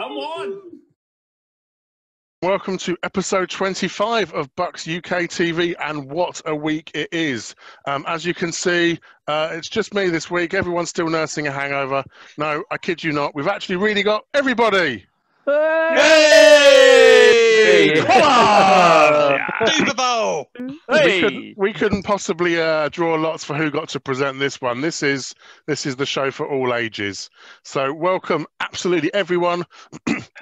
Come on. Welcome to episode 25 of Bucs UK TV, and what a week it is. As you can see, it's just me this week. Everyone's still nursing a hangover. No, I kid you not. We've actually really got everybody. Hey! Come on! Super Bowl! Hey! We couldn't possibly draw lots for who got to present this one. This is the show for all ages. So welcome, absolutely everyone.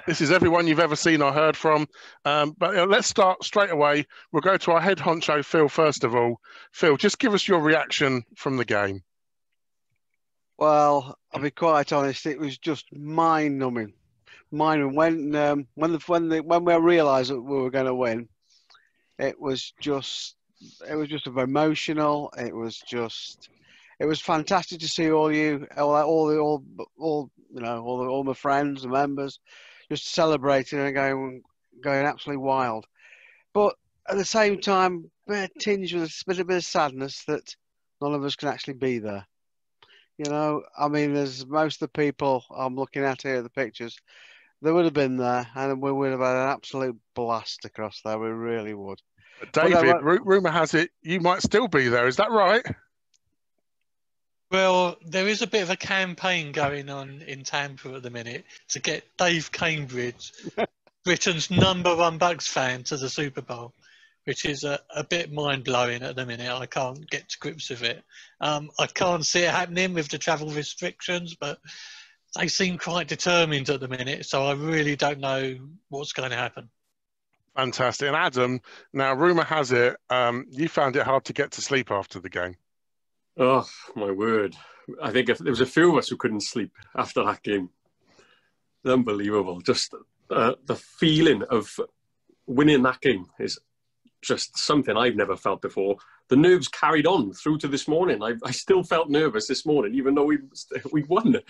This is everyone you've ever seen or heard from. But let's start straight away. We'll go to our head honcho, Phil, first of all. Phil, just give us your reaction from the game. Well, I'll be quite honest. It was just mind-numbing. When we realised that we were going to win, it was just emotional. It was fantastic to see all my friends, the members, just celebrating and going absolutely wild. But at the same time, a tinge with a bit of sadness that none of us can actually be there. You know, I mean, there's most of the people I'm looking at here, the pictures. They would have been there, and we would have had an absolute blast across there. We really would. David, rumour has it you might still be there. Is that right? Well, there is a bit of a campaign going on in Tampa at the minute to get Dave Cambridge, Britain's #1 Bucs fan, to the Super Bowl, which is a bit mind-blowing at the minute. I can't get to grips with it. I can't see it happening with the travel restrictions, but they seem quite determined at the minute, so I really don't know what's going to happen. Fantastic. And Adam, now rumour has it you found it hard to get to sleep after the game. Oh, my word. I think there was a few of us who couldn't sleep after that game. Unbelievable. Just the feeling of winning that game is just something I've never felt before. The nerves carried on through to this morning. I still felt nervous this morning, even though we won.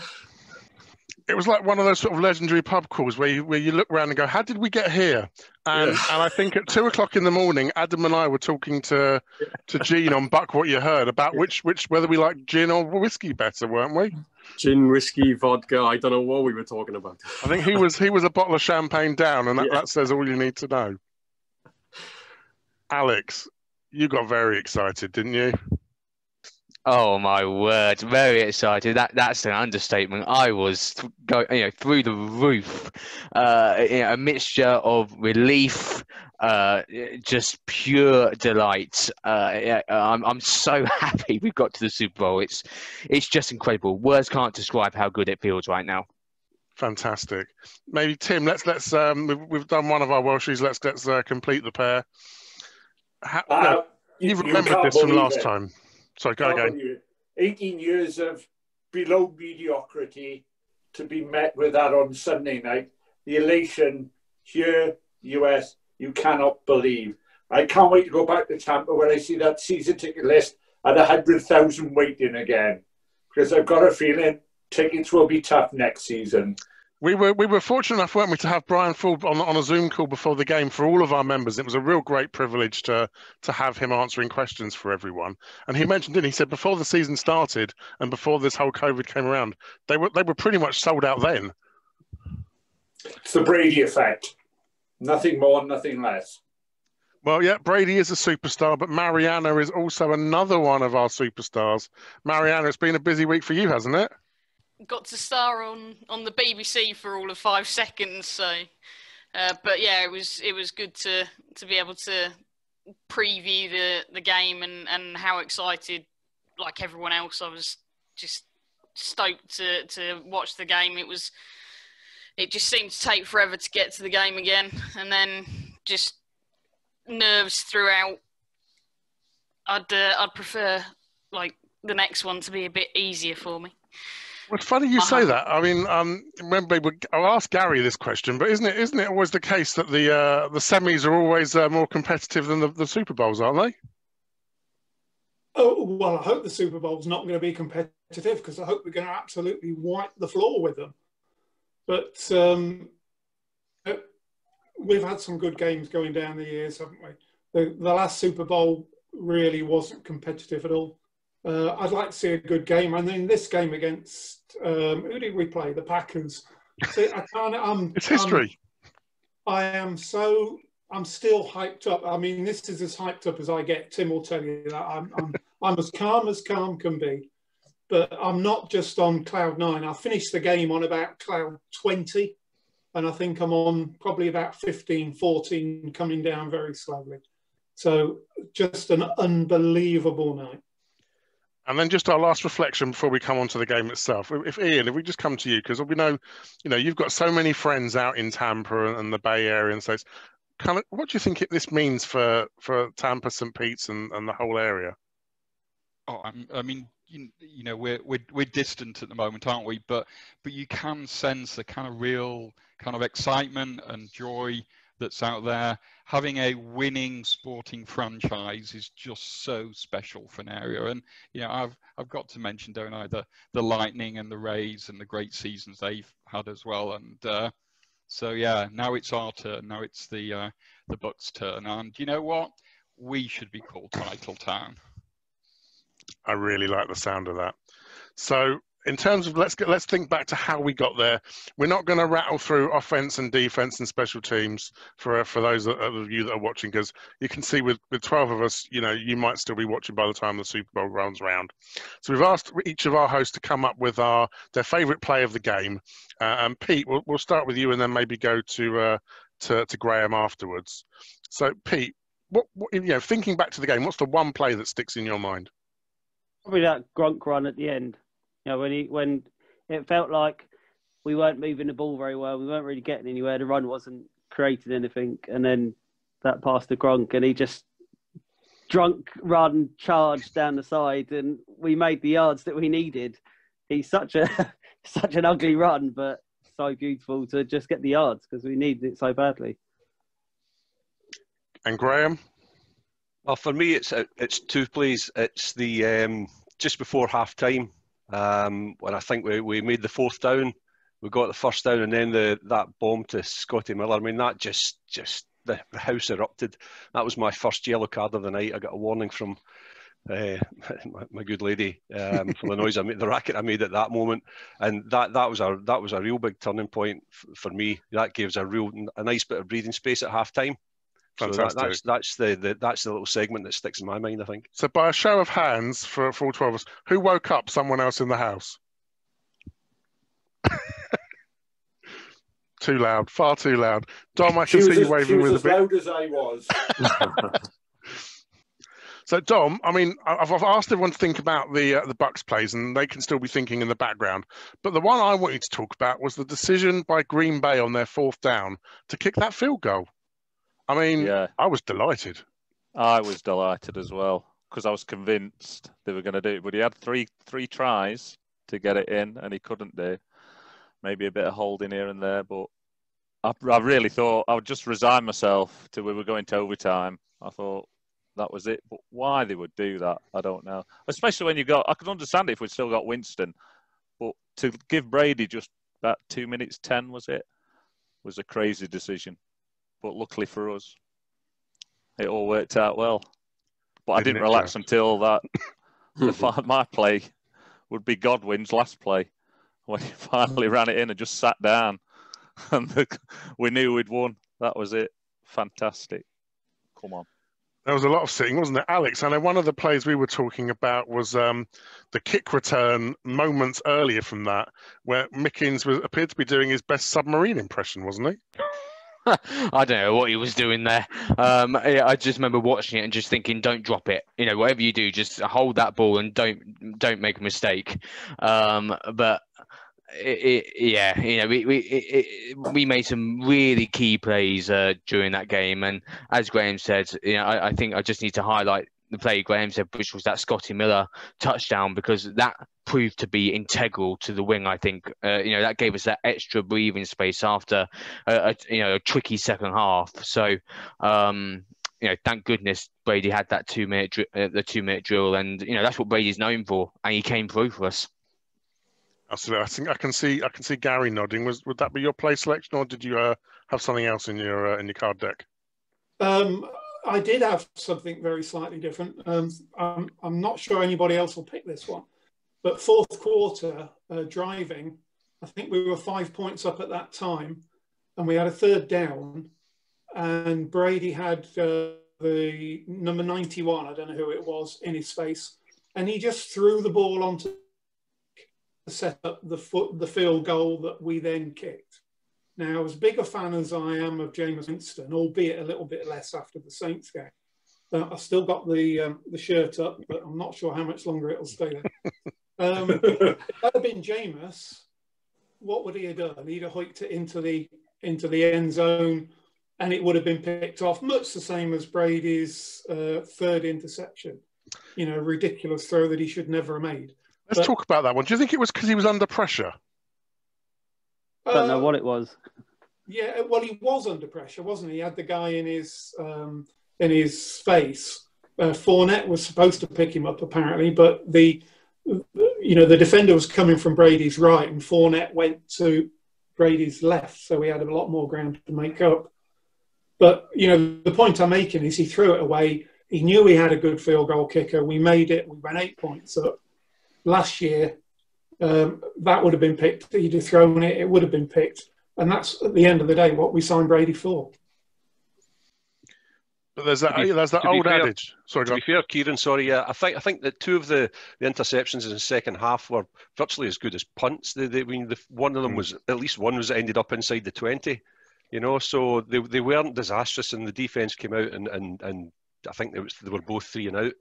It was like one of those sort of legendary pub calls where you look around and go, how did we get here? And I think at 2 o'clock in the morning, Adam and I were talking to Gene on Buck What You Heard about whether we like gin or whiskey better, weren't we? Gin, whiskey, vodka, I don't know what we were talking about. I think he was a bottle of champagne down, and that says all you need to know. Alex, you got very excited, didn't you? Oh my word! Very excited. That's an understatement. I was going, through the roof. A mixture of relief, just pure delight. I'm so happy we've got to the Super Bowl. It's just incredible. Words can't describe how good it feels right now. Fantastic. Maybe Tim, let's we've done one of our Welshies. Let's complete the pair. You've remembered this from last time. Sorry, go again. 18 years of below mediocrity to be met with that on Sunday night. The elation here, US, you cannot believe. I can't wait to go back to Tampa when I see that season ticket list at 100,000 waiting again. Because I've got a feeling tickets will be tough next season. We were fortunate enough, weren't we, to have Brian Full on a Zoom call before the game for all of our members. It was a real great privilege to have him answering questions for everyone. And he mentioned it. He said before the season started and before this whole COVID came around, they were pretty much sold out then. It's the Brady effect. Nothing more, nothing less. Well, yeah, Brady is a superstar, but Marianna is also another one of our superstars. Marianna, it's been a busy week for you, hasn't it? Got to star on the BBC for all of 5 seconds, so but yeah, it was good to be able to preview the game and how excited, like everyone else, I was just stoked to watch the game. It just seemed to take forever to get to the game again, and then just nerves throughout. I'd prefer like the next one to be a bit easier for me. Well, it's funny you say that. I mean, I'll ask Gary this question, but isn't it always the case that the semis are always more competitive than the Super Bowls, aren't they? Oh, well, I hope the Super Bowl's not going to be competitive, because I hope we're going to absolutely wipe the floor with them. But we've had some good games going down the years, haven't we? The last Super Bowl really wasn't competitive at all. I'd like to see a good game. And in this game against, who did we play? The Packers. See, I can't. It's history. I'm still hyped up. I mean, this is as hyped up as I get. Tim will tell you that. I'm as calm can be. But I'm not just on cloud 9. I finished the game on about cloud 20. And I think I'm on probably about 15, 14, coming down very slowly. So just an unbelievable night. And then just our last reflection before we come on to the game itself. If Ian, if we just come to you, because we know, you've got so many friends out in Tampa and the Bay Area, and so it's kind of, what do you think this means for Tampa, St. Pete's, and the whole area? Oh, I mean, we're distant at the moment, aren't we? But you can sense the kind of real kind of excitement and joy that's out there. Having a winning sporting franchise is just so special for an area. And I've got to mention, don't I, the Lightning and the Rays and the great seasons they've had as well. And so yeah, now it's our turn. Now it's the Bucs' turn. And you know what? We should be called Title Town. I really like the sound of that. So in terms of, let's think back to how we got there. We're not going to rattle through offense and defense and special teams for those of you that are watching, because you can see with 12 of us, you might still be watching by the time the Super Bowl runs around. So we've asked each of our hosts to come up with their favourite play of the game. And Pete, we'll start with you and then maybe go to Graeme afterwards. So Pete, what thinking back to the game, what's the one play that sticks in your mind? Probably that Gronk run at the end. When it felt like we weren't moving the ball very well, we weren't really getting anywhere. The run wasn't creating anything, and then that pass to Gronk, and he just drunk run charged down the side, and we made the yards that we needed. He's such an ugly run, but so beautiful to just get the yards because we needed it so badly. And Graeme? Well, for me, it's two plays. It's the just before half time when I think we made the fourth down, we got the first down, and then that bomb to Scotty Miller. I mean, that just the house erupted. That was my first yellow card of the night. I got a warning from my good lady for the noise I made, the racket I made at that moment, and that was a real big turning point for me. That gave us a nice bit of breathing space at half time. Fantastic. So that's the little segment that sticks in my mind, I think. So by a show of hands for all 12 of us, who woke up someone else in the house? Too loud, far too loud. Dom, I can see you waving with a bit. She was as loud as I was. So Dom, I mean, I've asked everyone to think about the Bucs plays, and they can still be thinking in the background. But the one I want you to talk about was the decision by Green Bay on their fourth down to kick that field goal. I mean, yeah. I was delighted. I was delighted as well because I was convinced they were going to do it. But he had three tries to get it in, and he couldn't do. Maybe a bit of holding here and there, but I really thought I would just resign myself to we were going to overtime. I thought that was it. But why they would do that, I don't know. Especially when I could understand it if we'd still got Winston. But to give Brady just about 2 minutes 10, was a crazy decision. But luckily for us, it all worked out well. But I didn't relax until that. My play would be Godwin's last play when he finally ran it in and just sat down, and we knew we'd won. That was it. Fantastic. Come on. There was a lot of sitting, wasn't there, Alex? I know one of the plays we were talking about was the kick return moments earlier from that, where Mickens appeared to be doing his best submarine impression, wasn't he? I don't know what he was doing there. I just remember watching it and just thinking, don't drop it. Whatever you do, just hold that ball and don't make a mistake. But we made some really key plays during that game. And as Graeme said, I think I just need to highlight the play Graeme said, which was that Scotty Miller touchdown, because that proved to be integral to the win. I think that gave us that extra breathing space after a tricky second half. So thank goodness Brady had that 2 minute the 2 minute drill, and that's what Brady's known for, and he came through for us. Absolutely. I think I can see Gary nodding. Would that be your play selection, or did you have something else in your card deck? I did have something very slightly different. I'm not sure anybody else will pick this one, but fourth quarter driving, I think we were 5 points up at that time, and we had a third down, and Brady had the number 91, I don't know who it was, in his face, and he just threw the ball onto to set up the field goal that we then kicked. Now, as big a fan as I am of Jameis Winston, albeit a little bit less after the Saints game, I've still got the shirt up, but I'm not sure how much longer it'll stay there. If that had been Jameis, what would he have done? He'd have hoiked it into the end zone, and it would have been picked off, much the same as Brady's third interception. You know, ridiculous throw that he should never have made. Let's talk about that one. Do you think it was because he was under pressure? I don't know what it was. Yeah, well, he was under pressure, wasn't he? He had the guy in his face. Fournette was supposed to pick him up, apparently, but the defender was coming from Brady's right, and Fournette went to Brady's left, so we had a lot more ground to make up. But, you know, the point I'm making is he threw it away. He knew he had a good field goal kicker. We made it. We went 8 points up. Last year, that would have been picked. He'd have thrown it. It would have been picked. And that's, at the end of the day, what we signed Brady for. But there's that old adage. Sorry, to be fair, Kieron, sorry, I think that two of the interceptions in the second half were virtually as good as punts. One of them was, at least one was ended up inside the 20. You know, so they weren't disastrous, and the defence came out and I think they were both 3 and out.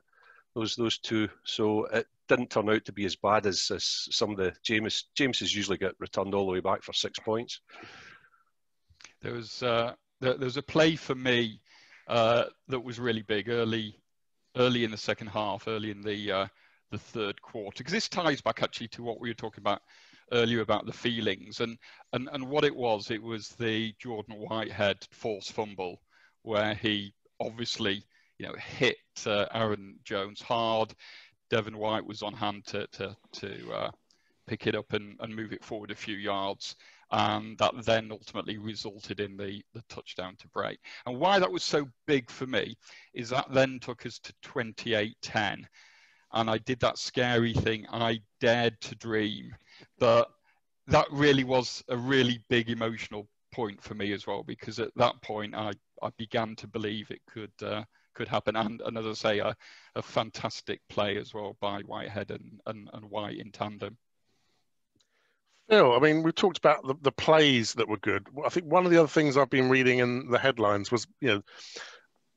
Those two, so it didn't turn out to be as bad as some of the James's usually get returned all the way back for 6 points. There was a play for me that was really big early in the second half, early in the third quarter, because this ties back actually to what we were talking about earlier about the feelings and what it was the Jordan Whitehead forced fumble where he obviously hit Aaron Jones hard. Devin White was on hand to pick it up and move it forward a few yards. And that then ultimately resulted in the touchdown to break. And why that was so big for me is that then took us to 28-10. And I did that scary thing. I dared to dream. But that really was a really big emotional point for me as well, because at that point I began to believe it could happen. And as I say, a fantastic play as well by Whitehead and White in tandem. Phil, I mean, we talked about the plays that were good. I think one of the other things I've been reading in the headlines was,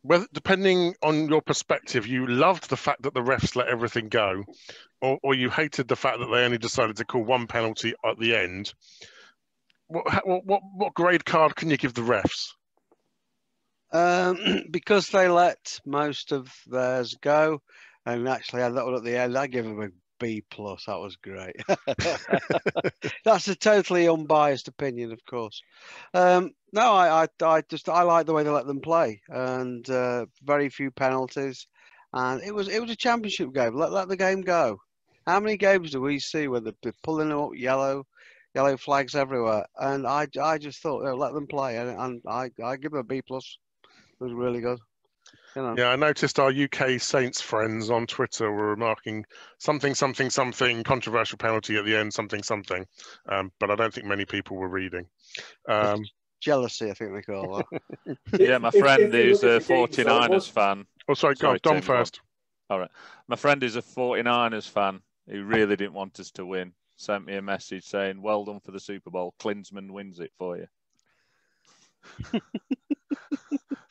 whether, depending on your perspective, you loved the fact that the refs let everything go, or you hated the fact that they only decided to call one penalty at the end. What grade card can you give the refs? Because they let most of theirs go, and actually had that one at the end, I give them a B+. That was great. That's a totally unbiased opinion, of course. No, I like the way they let them play, and very few penalties, and it was a championship game. Let the game go. How many games do we see where they're pulling them up yellow flags everywhere? And I just thought, let them play, and I give them a B+. It was really good. Yeah, I noticed our UK Saints friends on Twitter were remarking something, controversial penalty at the end, something. But I don't think many people were reading. Jealousy, I think they call that. Yeah, my friend who's a 49ers fan. Oh, sorry, go on, Dom first. All right. My friend who's a 49ers fan who really didn't want us to win sent me a message saying, "Well done for the Super Bowl. Klinsmann wins it for you."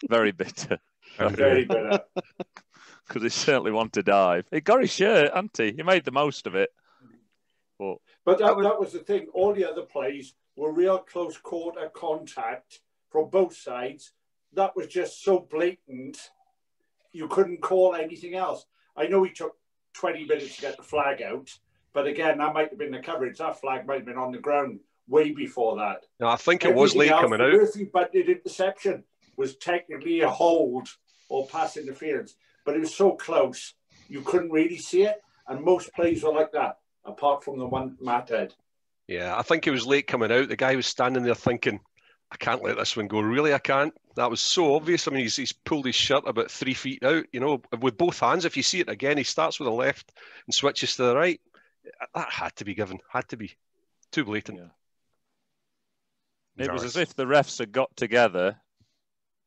Very bitter. Very bitter. Because he certainly wanted to dive. He got his shirt, hadn't he? He made the most of it. But that was the thing. All the other plays were real close quarter contact from both sides. That was just so blatant, you couldn't call anything else. I know he took 20 minutes to get the flag out, but again, that might have been the coverage. That flag might have been on the ground way before that. No, I think it was late coming out. Everything but the interception was technically a hold or pass interference, but it was so close you couldn't really see it, and most plays were like that, apart from the one Matt had. Yeah, I think it was late coming out. The guy was standing there thinking, I can't let this one go. Really, I can't. That was so obvious. I mean, he's pulled his shirt about 3 feet out, with both hands. If you see it again, he starts with the left and switches to the right. That had to be given. Had to be. Too blatant. It was Nice. as if the refs had got together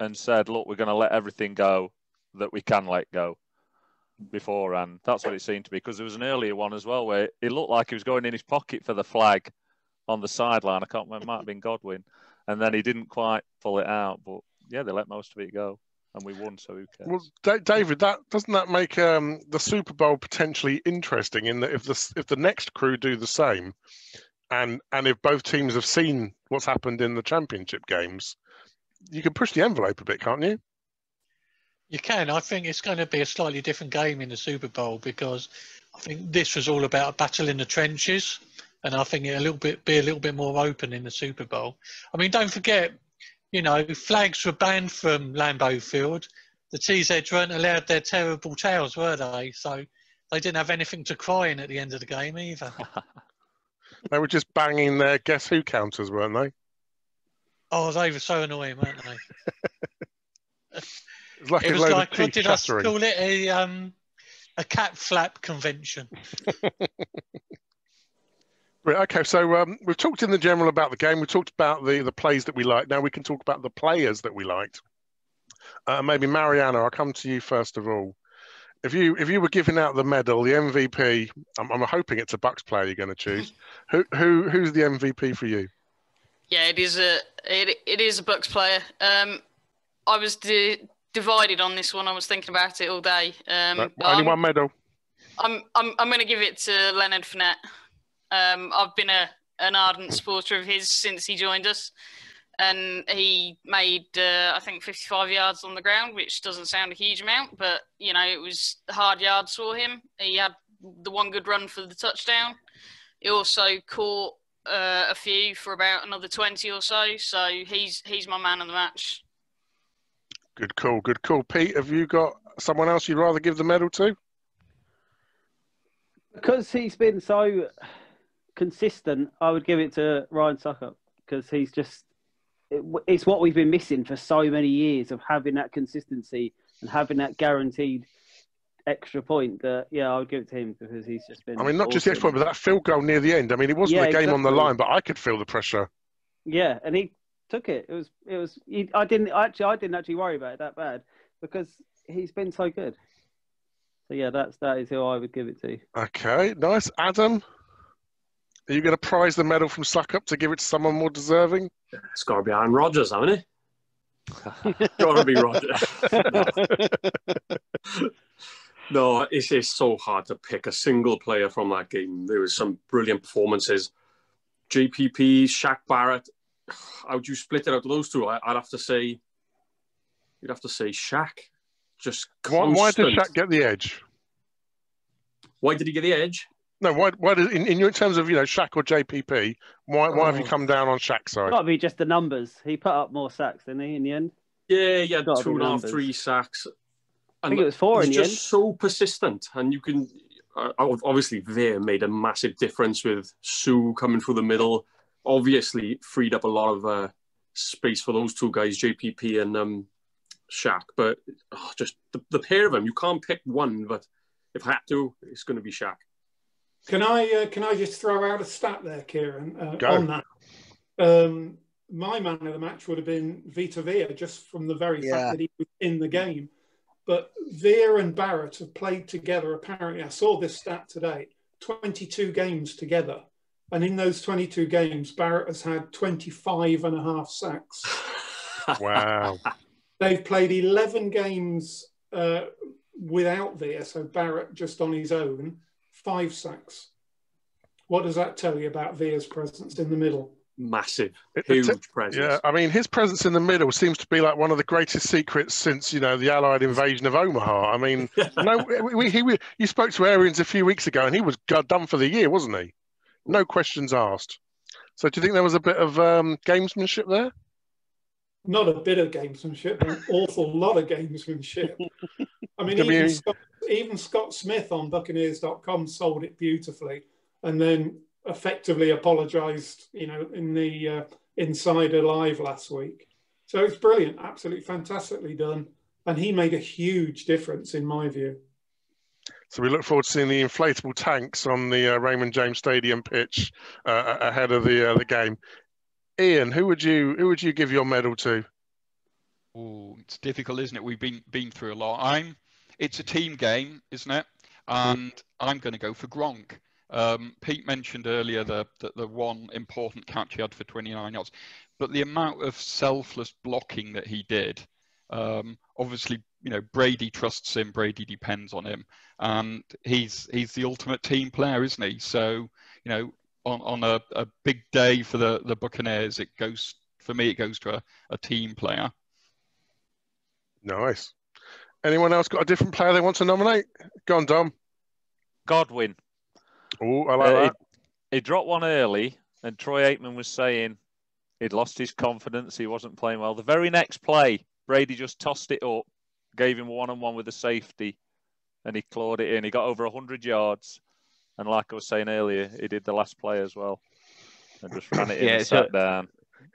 and said, look, we're going to let everything go that we can let go beforehand. That's what it seemed to be, because there was an earlier one as well where it looked like he was going in his pocket for the flag on the sideline. I can't remember, it might have been Godwin. And then he didn't quite pull it out. But yeah, they let most of it go. And we won, so who cares? Well, David, doesn't that make the Super Bowl potentially interesting in that if the next crew do the same, and if both teams have seen what's happened in the championship games, you can push the envelope a bit, can't you? You can. I think it's going to be a slightly different game in the Super Bowl because I think this was all about a battle in the trenches, and I think it'll be a little bit more open in the Super Bowl. I mean, don't forget, you know, flags were banned from Lambeau Field. The TZs weren't allowed their terrible towels, were they? So they didn't have anything to cry in at the end of the game either. They were just banging their guess who counters, weren't they? Oh, they were so annoying, weren't they? It was like It a was load like, of what teeth did I chattering. call it? A cat flap convention. Right, okay, so we've talked in the general about the game. We talked about the plays that we liked. Now we can talk about the players that we liked. Maybe Marianna, I'll come to you first of all. If you were giving out the medal, the MVP, I'm hoping it's a Bucs player you're going to choose. Who's the MVP for you? Yeah, it is a Bucs player. I was divided on this one. I was thinking about it all day. Only one medal. I'm going to give it to Leonard Fournette. I've been an ardent supporter of his since he joined us, and he made I think 55 yards on the ground, which doesn't sound a huge amount, but you know it was hard yards for him. He had the one good run for the touchdown. He also caught a few for about another 20 or so. So he's my man of the match. Good call, good call. Pete, have you got someone else you'd rather give the medal to? Because he's been so consistent, I would give it to Ryan Suckup because he's just, it's what we've been missing for so many years of having that consistency and having that guaranteed extra point that, yeah, I would give it to him because he's just been. I mean, not just the awesome. extra point, but that field goal near the end. I mean, it wasn't Yeah, the game on the exactly. line, but I could feel the pressure. Yeah, and he took it. I didn't actually worry about it that bad because he's been so good. So yeah, that is who I would give it to. Okay, nice. Adam, are you going to prize the medal from Suckup to give it to someone more deserving? It's got to be Aaron Rodgers, hasn't it? Got to be Rodgers. No, it's just so hard to pick a single player from that game. There was some brilliant performances. JPP, Shaq Barrett. How would you split it out of those two? I'd have to say, you'd have to say Shaq. Just constant. Why did Shaq get the edge? Why did he get the edge? No, why did in your terms of Shaq or JPP? Why have you come down on Shaq's side? Got to be just the numbers. He put up more sacks, didn't he? In the end. Yeah, he had Gotta be 2.5, numbers. 3 sacks. I think it was 4 in the He's end. just so persistent, and you can obviously there made a massive difference with Sue coming through the middle. Obviously, freed up a lot of space for those two guys, JPP and Shaq. But just the pair of them, you can't pick one. But if I had to, it's going to be Shaq. Can I just throw out a stat there, Kieron, Go. on that? My man of the match would have been Vita Vea, just from the very fact that he was in the game. But Vea and Barrett have played together, apparently. I saw this stat today, 22 games together. And in those 22 games, Barrett has had 25.5 sacks. Wow. They've played 11 games without Vea, so Barrett just on his own, 5 sacks. What does that tell you about Vea's presence in the middle? Massive, huge presence. Yeah, I mean, his presence in the middle seems to be like one of the greatest secrets since, the Allied invasion of Omaha. I mean, you spoke to Arians a few weeks ago and he was done for the year, wasn't he? No questions asked. So do you think there was a bit of gamesmanship there? Not a bit of gamesmanship, an awful lot of gamesmanship. I mean, even Scott Smith on Buccaneers.com sold it beautifully and then effectively apologised, in the Insider Live last week. So it's brilliant, absolutely fantastically done. And he made a huge difference in my view. So we look forward to seeing the inflatable tanks on the Raymond James Stadium pitch ahead of the game. Ian, who would you give your medal to? Oh, it's difficult, isn't it? We've been through a lot. It's a team game, isn't it? And I'm going to go for Gronk. Pete mentioned earlier the one important catch he had for 29 yards, but the amount of selfless blocking that he did, obviously, Brady trusts him, Brady depends on him, and he's the ultimate team player, isn't he? So, on a big day for the Buccaneers, it goes to a team player. Nice. Anyone else got a different player they want to nominate? Go on, Dom. Godwin. Oh, I like that. He dropped one early, and Troy Aikman was saying he'd lost his confidence. He wasn't playing well. The very next play, Brady just tossed it up, gave him a one-on-one with the safety, and he clawed it in. He got over 100 yards. And like I was saying earlier, he did the last play as well. And just ran it in and sat down.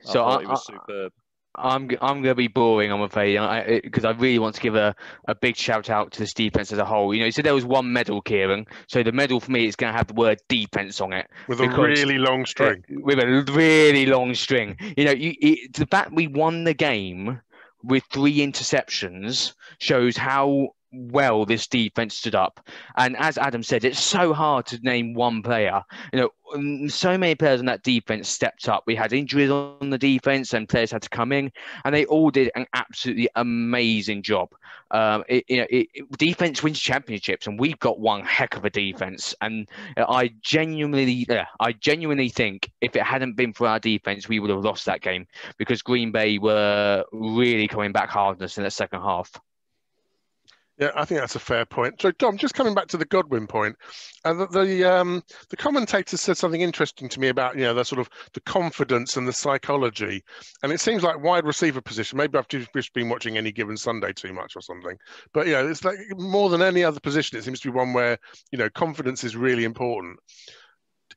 I thought he was superb. I'm going to be boring, I'm afraid, because I really want to give a big shout out to this defense as a whole. You said there was one medal, Kieron. So the medal for me is going to have the word defense on it. With a really long string. With a really long string. The fact we won the game with 3 interceptions shows how well this defense stood up. And as Adam said, it's so hard to name one player. So many players on that defense stepped up. We had injuries on the defense and players had to come in, and they all did an absolutely amazing job. Defense wins championships, and we've got one heck of a defense. And I genuinely think if it hadn't been for our defense, we would have lost that game, because Green Bay were really coming back hard on us in the second half. Yeah, I think that's a fair point. So, Dom, just coming back to the Godwin point, and the commentator said something interesting to me about the sort of the confidence and the psychology, and it seems like wide receiver position. Maybe I've just been watching Any Given Sunday too much or something, but it's like more than any other position, it seems to be one where confidence is really important.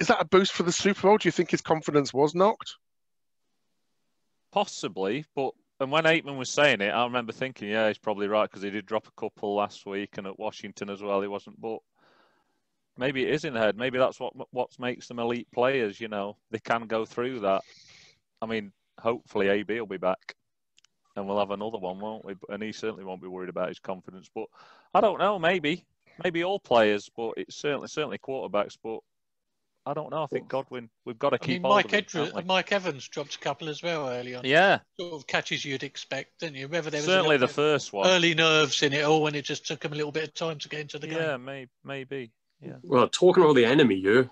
Is that a boost for the Super Bowl? Do you think his confidence was knocked? Possibly, but. And when Aikman was saying it, I remember thinking, yeah, he's probably right, because he did drop a couple last week, and at Washington as well, he wasn't. But maybe it is in the head. Maybe that's what makes them elite players. They can go through that. I mean, hopefully AB will be back, and we'll have another one, won't we? And he certainly won't be worried about his confidence. But I don't know. Maybe all players, but it's certainly quarterbacks. But I don't know. I think Godwin, we've got to keep hold of him. Mike Evans dropped a couple as well early on. Yeah. Sort of catches you'd expect, didn't you? Whether there was certainly the first one. Early nerves in it all, and it just took him a little bit of time to get into the game. Yeah, maybe. Yeah. Well, talking about the enemy here,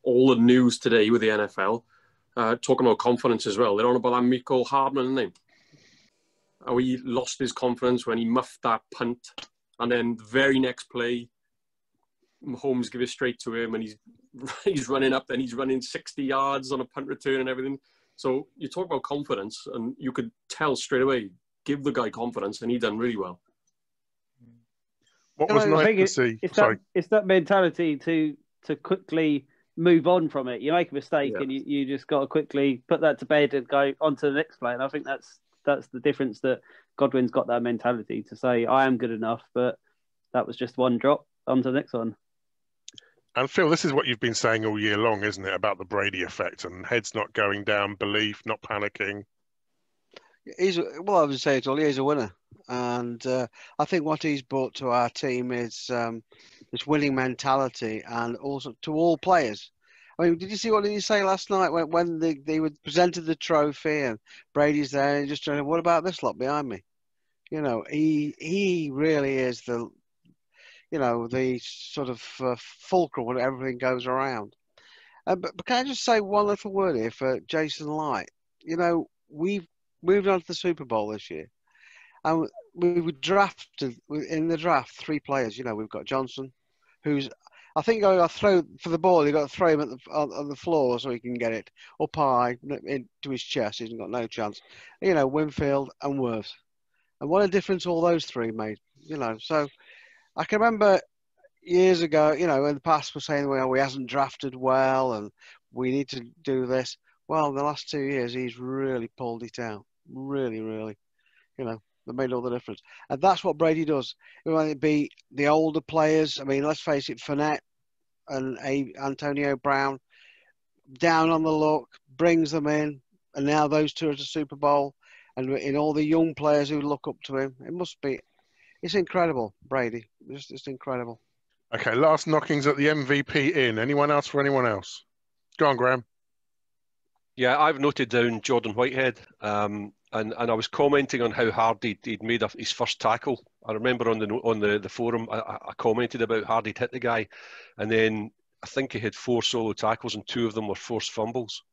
all the news today with the NFL, talking about confidence as well. They're on about that Mecole Hardman, isn't they? How he lost his confidence when he muffed that punt, and then the very next play, Mahomes give it straight to him, and he's running up, and he's running 60 yards on a punt return and everything. So you talk about confidence, and you could tell straight away, give the guy confidence, and he done really well. What was nice to see? It's that mentality to quickly move on from it. You make a mistake, and you just got to quickly put that to bed and go on to the next play. And I think that's the difference, that Godwin's got that mentality to say, I am good enough, but that was just one drop, on to the next one. And Phil, this is what you've been saying all year long, isn't it, about the Brady effect and heads not going down, belief, not panicking. I would say it's all, he's a winner. And I think what he's brought to our team is this winning mentality, and also to all players. I mean, did you see what did he say last night when they were presented the trophy and Brady's there and just trying, what about this lot behind me? He really is the sort of fulcrum when everything goes around. But can I just say one little word here for Jason Light? We've moved on to the Super Bowl this year, and we were drafted in the draft 3 players. We've got Johnson, who's, I think, I throw for the ball. You got to throw him on the floor so he can get it up high into his chest. He's got no chance. Winfield and Wirfs, and what a difference all those 3 made. So. I can remember years ago, in the past, we're saying, well, he hasn't drafted well and we need to do this. Well, in the last 2 years, he's really pulled it out. Really, really. That made all the difference. And that's what Brady does. Whether it be the older players, I mean, let's face it, Fournette and Antonio Brown, down on the luck, brings them in, and now those two at the Super Bowl, and in all the young players who look up to him, it's incredible, Brady. It's incredible. Okay, last knockings at the MVP in. Anyone else for anyone else? Go on, Graeme. Yeah, I've noted down Jordan Whitehead, and I was commenting on how hard he'd made his first tackle. I remember on the forum, I commented about how hard he'd hit the guy, and then I think he had 4 solo tackles and 2 of them were forced fumbles,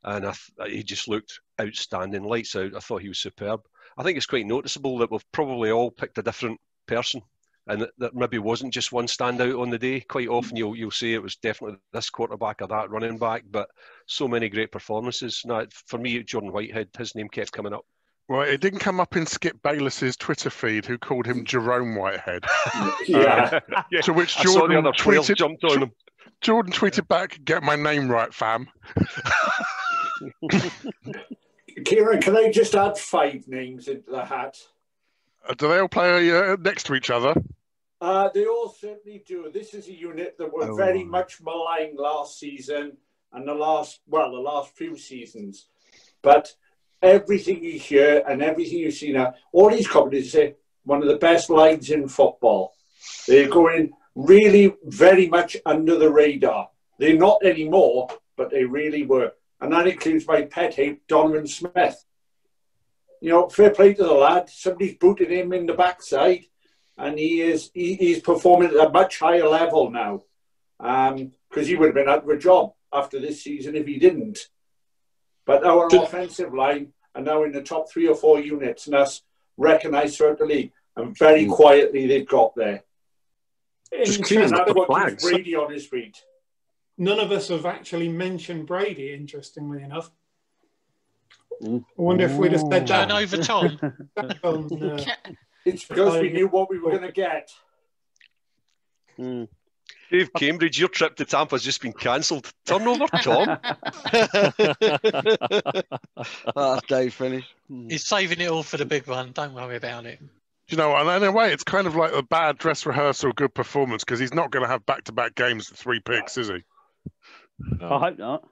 and he just looked outstanding, lights out. I thought he was superb. I think it's quite noticeable that we've probably all picked a different person, and that maybe wasn't just one standout on the day. Quite often you'll say it was definitely this quarterback or that running back, but so many great performances. Now, for me, Jordan Whitehead, his name kept coming up. Well, it didn't come up in Skip Bayless's Twitter feed, who called him Jerome Whitehead. Yeah. To which I saw the Jordan other players tweeted, jumped on him. Jordan tweeted back, "Get my name right, fam." Kieron, can I just add 5 names into the hat? Do they all play next to each other? They all certainly do. This is a unit that were very much maligned last season and the last few seasons. But everything you hear and everything you see now, all these companies say one of the best lines in football. They're going really very much under the radar. They're not anymore, but they really were. And that includes my pet hate, Donovan Smith. You know, fair play to the lad. Somebody's booted him in the backside, and he's performing at a much higher level now. Because he would have been out of a job after this season if he didn't. But our offensive line are now in the top 3 or 4 units, and that's recognised throughout the league. And very quietly they've got there. Just cleaning up the flags. Brady on his feet. None of us have actually mentioned Brady, interestingly enough. I wonder if we'd have said that. Turn over, Tom. It's because we knew what we were going to get. Dave Cambridge, your trip to Tampa has just been cancelled. Turn over, Tom. That's Dave finished. He's saving it all for the big one. Don't worry about it. You know, and in a way, it's kind of like a bad dress rehearsal, good performance, because he's not going to have back-to-back games with 3 picks, is he? No. I hope not.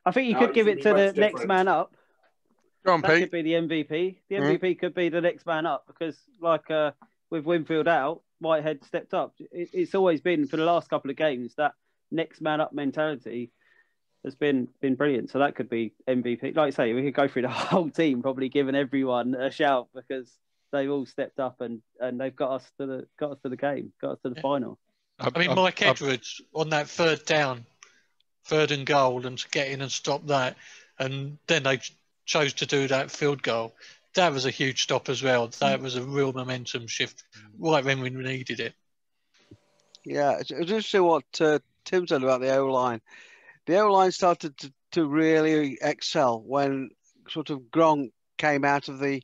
I think you could give it to the next man up. Go on, that Pete. could be the MVP. The MVP could be the next man up because, like with Winfield out, Whitehead stepped up. It's always been, for the last couple of games, that next man up mentality has been brilliant. So that could be MVP. Like I say, we could go through the whole team, probably giving everyone a shout because they've all stepped up and they've got us to the game, got us to the final. I mean, Mike Edwards on that 3rd down, 3rd and goal, and to get in and stop that, and then they chose to do that field goal. That was a huge stop as well. That was a real momentum shift right when we needed it. Yeah, it's interesting what Tim said about the O-line. The O-line started to really excel when sort of Gronk came out of the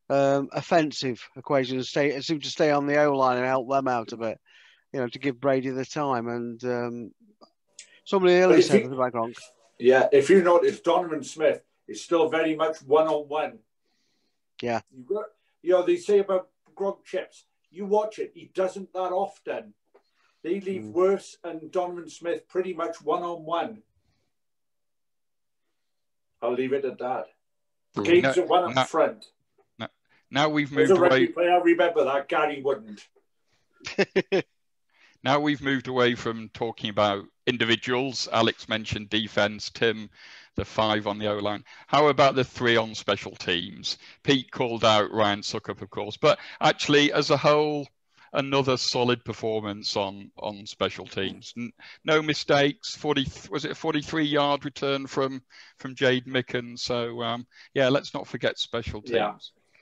offensive equation and seemed to stay on the O-line and help them out a bit, you know, to give Brady the time. And somebody earlier said something about Gronk. Yeah, if you notice, Donovan Smith is still very much one-on-one. Yeah. You know, they say about Gronk chips, you watch it, he doesn't that often. They leave Worse and Donovan Smith pretty much one-on-one. I'll leave it at that. Games are one up front. Now we've moved As a away. rugby player, I remember that. Gary wouldn't. Now we've moved away from talking about individuals. Alex mentioned defense. Tim, the 5 on the O-line. How about the 3 on special teams? Pete called out Ryan Suckup, of course, but actually, as a whole, another solid performance on special teams. No mistakes. Was it a 43-yard return from Jade Micken? So yeah, let's not forget special teams. Yeah.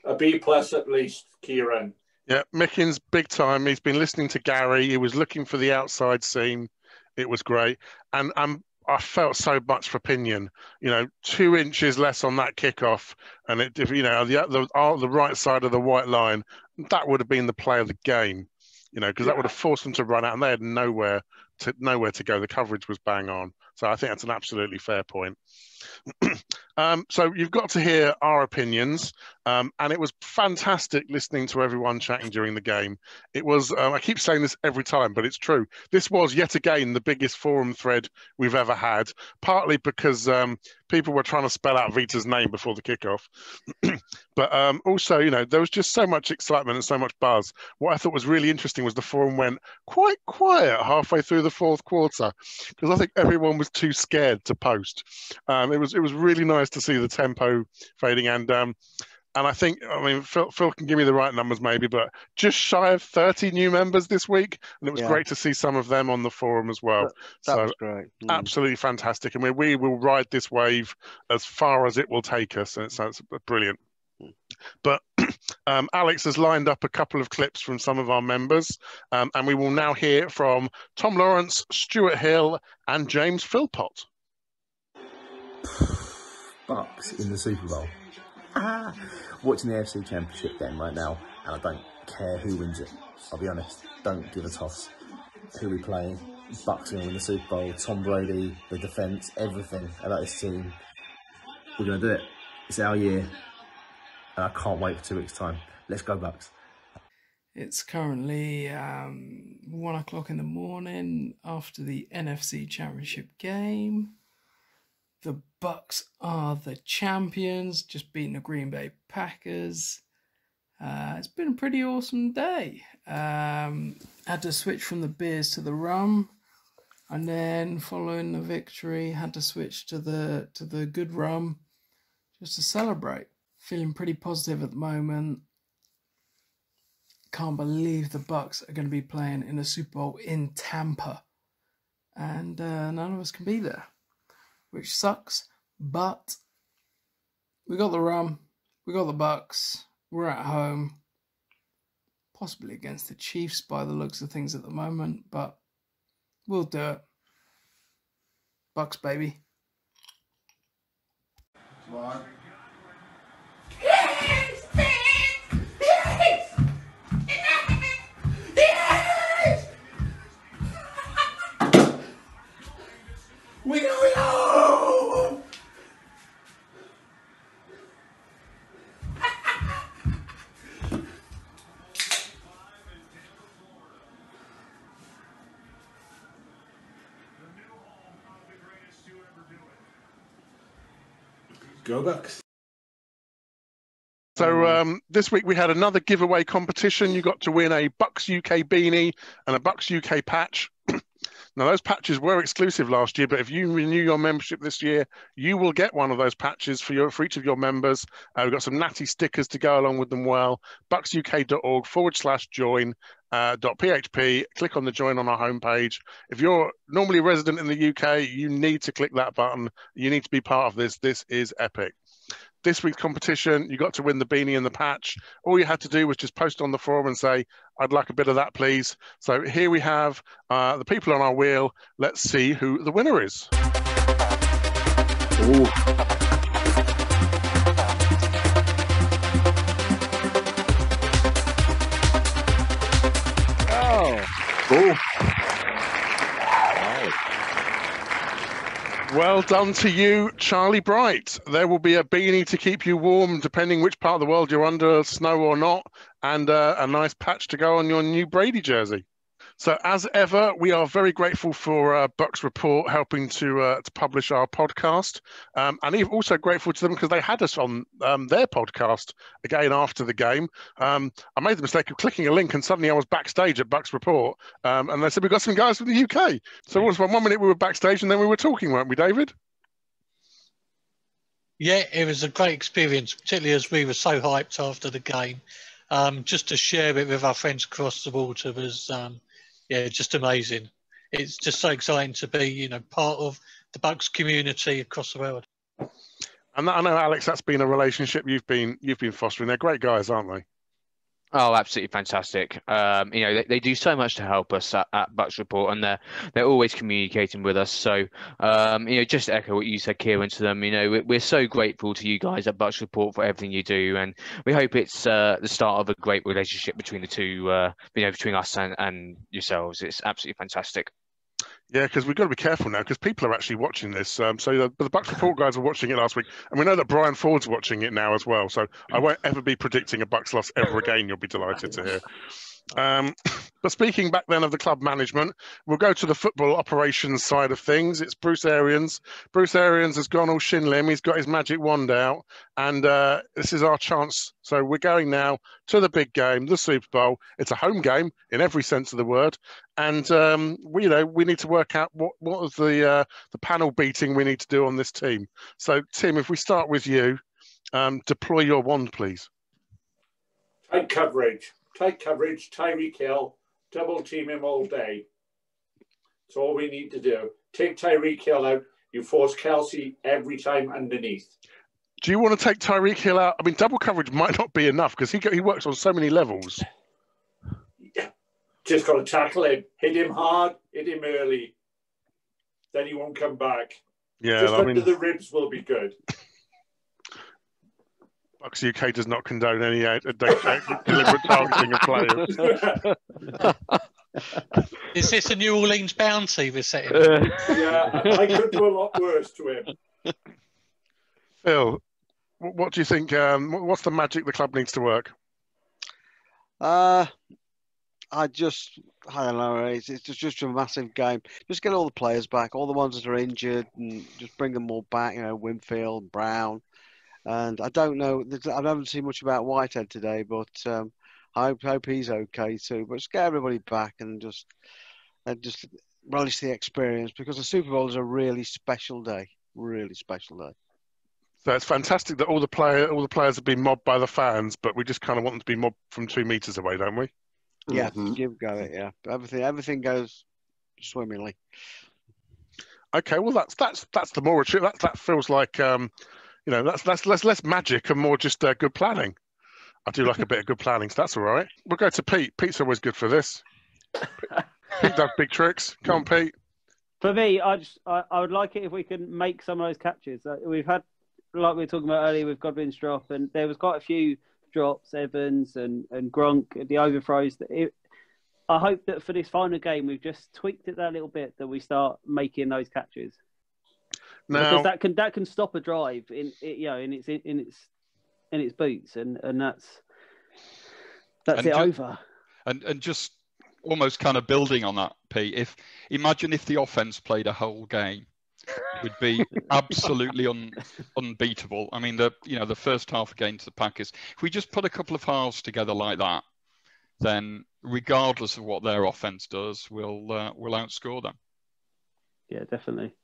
A B+ at least, Kieron. Yeah, Micken's big time. He's been listening to Gary. He was looking for the outside seam. It was great. And I felt so much for Pinion. You know, 2 inches less on that kickoff, and the right side of the white line, that would have been the play of the game. You know, because that would have forced them to run out, and they had nowhere to go. The coverage was bang on. So I think that's an absolutely fair point. So you've got to hear our opinions, and it was fantastic listening to everyone chatting during the game. It was, I keep saying this every time, but it's true. This was yet again the biggest forum thread we've ever had, partly because people were trying to spell out Vita's name before the kickoff. But also, you know, there was just so much excitement and so much buzz. What I thought was really interesting was the forum went quite quiet halfway through the fourth quarter, because I think everyone was too scared to post. It was really nice to see the tempo fading, and I think, I mean, Phil can give me the right numbers maybe, but just shy of 30 new members this week, and it was great to see some of them on the forum as well. That was great. Absolutely fantastic. I mean, we will ride this wave as far as it will take us, and it sounds brilliant. But Alex has lined up a couple of clips from some of our members, and we will now hear from Tom Lawrence, Stuart Hill, and James Philpott. Bucs in the Super Bowl. Watching the NFC Championship game right now, and I don't care who wins it. I'll be honest, don't give a toss who we play. Bucs are going to win the Super Bowl. Tom Brady, the defence, everything about this team. We're going to do it. It's our year. And I can't wait for 2 weeks' time. Let's go, Bucs. It's currently 1 o'clock in the morning after the NFC Championship game. The Bucs are the champions, just beating the Green Bay Packers. It's been a pretty awesome day. Had to switch from the beers to the rum, and then following the victory, had to switch to the good rum just to celebrate. Feeling pretty positive at the moment. Can't believe the Bucs are going to be playing in a Super Bowl in Tampa, and none of us can be there, which sucks. But we got the rum, we got the Bucs. We're at home, possibly against the Chiefs by the looks of things at the moment, but we'll do it. Bucs, baby. Come on. We go! Go Bucs. So this week we had another giveaway competition. You got to win a Bucs UK beanie and a Bucs UK patch. Now, those patches were exclusive last year, but if you renew your membership this year, you will get one of those patches for each of your members. We've got some natty stickers to go along with them well. bucsuk.org/join.php. Click on the join on our homepage. If you're normally a resident in the UK, you need to click that button. You need to be part of this. This is epic. This week's competition, you got to win the beanie and the patch. All you had to do was just post on the forum and say, I'd like a bit of that, please. So here we have the people on our wheel. Let's see who the winner is. Ooh. Oh, cool. Well done to you, Charlie Bright. There will be a beanie to keep you warm, depending which part of the world you're under, snow or not, and a nice patch to go on your new Brady jersey. So as ever, we are very grateful for Bucs Report helping to publish our podcast, and also grateful to them because they had us on their podcast again after the game. I made the mistake of clicking a link and suddenly I was backstage at Bucs Report, and they said, we've got some guys from the UK. So it was 1 minute we were backstage and then we were talking, weren't we, David? Yeah, it was a great experience, particularly as we were so hyped after the game. Just to share it with our friends across the water was... yeah, just amazing. It's just so exciting to be, part of the Bucs community across the world. And I know, Alex, that's been a relationship you've been fostering. They're great guys, aren't they? Oh, absolutely fantastic. They do so much to help us at Bucs Report, and they're always communicating with us. So, just to echo what you said, Kieron, to them, we're so grateful to you guys at Bucs Report for everything you do, and we hope it's the start of a great relationship between the two, between us and yourselves. It's absolutely fantastic. Yeah, because we've got to be careful now because people are actually watching this. So the Bucks Report guys were watching it last week, and we know that Brian Ford's watching it now as well. So I won't ever be predicting a Bucks loss ever again. You'll be delighted to hear. But speaking back then of the club management, we'll go to the football operations side of things. It's Bruce Arians. Bruce Arians has gone all shin limb. He's got his magic wand out, and this is our chance. So we're going now to the big game, the Super Bowl. It's a home game in every sense of the word, and we need to work out what is the panel beating we need to do on this team. So Tim, if we start with you, deploy your wand, please. Tight coverage, Tyreek Hill, double team him all day. That's all we need to do. Take Tyreek Hill out. You force Kelsey every time underneath. Do you want to take Tyreek Hill out? I mean, double coverage might not be enough because he works on so many levels. Yeah. Just got to tackle him. Hit him hard, hit him early. Then he won't come back. Yeah, just under the ribs will be good. Bucs UK does not condone any deliberate targeting of players. Is this a New Orleans bounty we're setting? Yeah, I could do a lot worse to him. Phil, what do you think? What's the magic the club needs to work? I don't know. It's just a massive game. Just get all the players back, all the ones that are injured, and just bring them all back. Winfield, Brown. And I don't know. I haven't seen much about Whitehead today, but I hope he's okay too. But just get everybody back and just relish the experience because the Super Bowl is a really special day. Really special day. So it's fantastic that all the players have been mobbed by the fans, but we just kind of want them to be mobbed from 2 meters away, don't we? Yeah, give go it. Yeah, everything goes swimmingly. Okay, well that's the more that feels like. That's less magic and more just good planning. I do like a bit of good planning, so that's all right. We'll go to Pete. Pete's always good for this. Pete does big tricks. Come on, Pete. For me, I would like it if we can make some of those catches. We've had, like we were talking about earlier with Godwin's drop, and there was quite a few drops, Evans and Gronk, the overthrows. I hope that for this final game, we've just tweaked it that little bit, that we start making those catches. Now, because that can stop a drive in its boots, and that's it over. And just almost kind of building on that, Pete. Imagine if the offense played a whole game, it would be absolutely unbeatable. I mean, the first half against the Packers. If we just put a couple of halves together like that, then regardless of what their offense does, we'll outscore them. Yeah, definitely.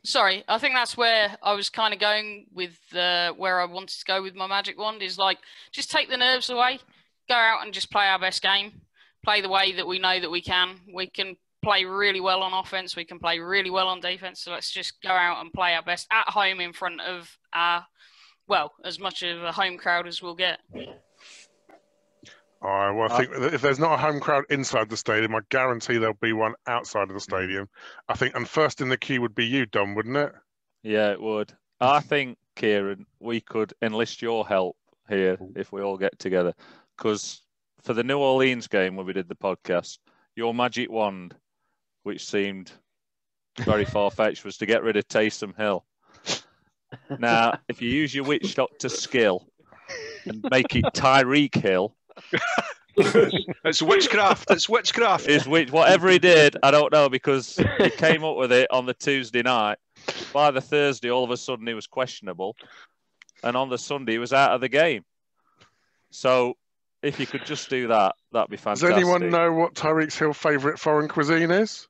Sorry, I think that's where I was kind of going with where I wanted to go with my magic wand is like just take the nerves away, go out and just play our best game, play the way that we know that we can. We can play really well on offense, we can play really well on defense. So let's just go out and play our best at home in front of as much of a home crowd as we'll get. All right, well, I think if there's not a home crowd inside the stadium, I guarantee there'll be one outside of the stadium. I think, and first in the queue would be you, Dom, wouldn't it? Yeah, it would. I think, Kieron, we could enlist your help here if we all get together. Because for the New Orleans game when we did the podcast, your magic wand, which seemed very far-fetched, was to get rid of Taysom Hill. Now, if you use your witch doctor skill and make it Tyreek Hill, It's witchcraft. Whatever he did, I don't know, because he came up with it on the Tuesday night. By the Thursday, all of a sudden, he was questionable. And on the Sunday, he was out of the game. So if you could just do that, that'd be fantastic. Does anyone know what Tyreek Hill's favourite foreign cuisine is?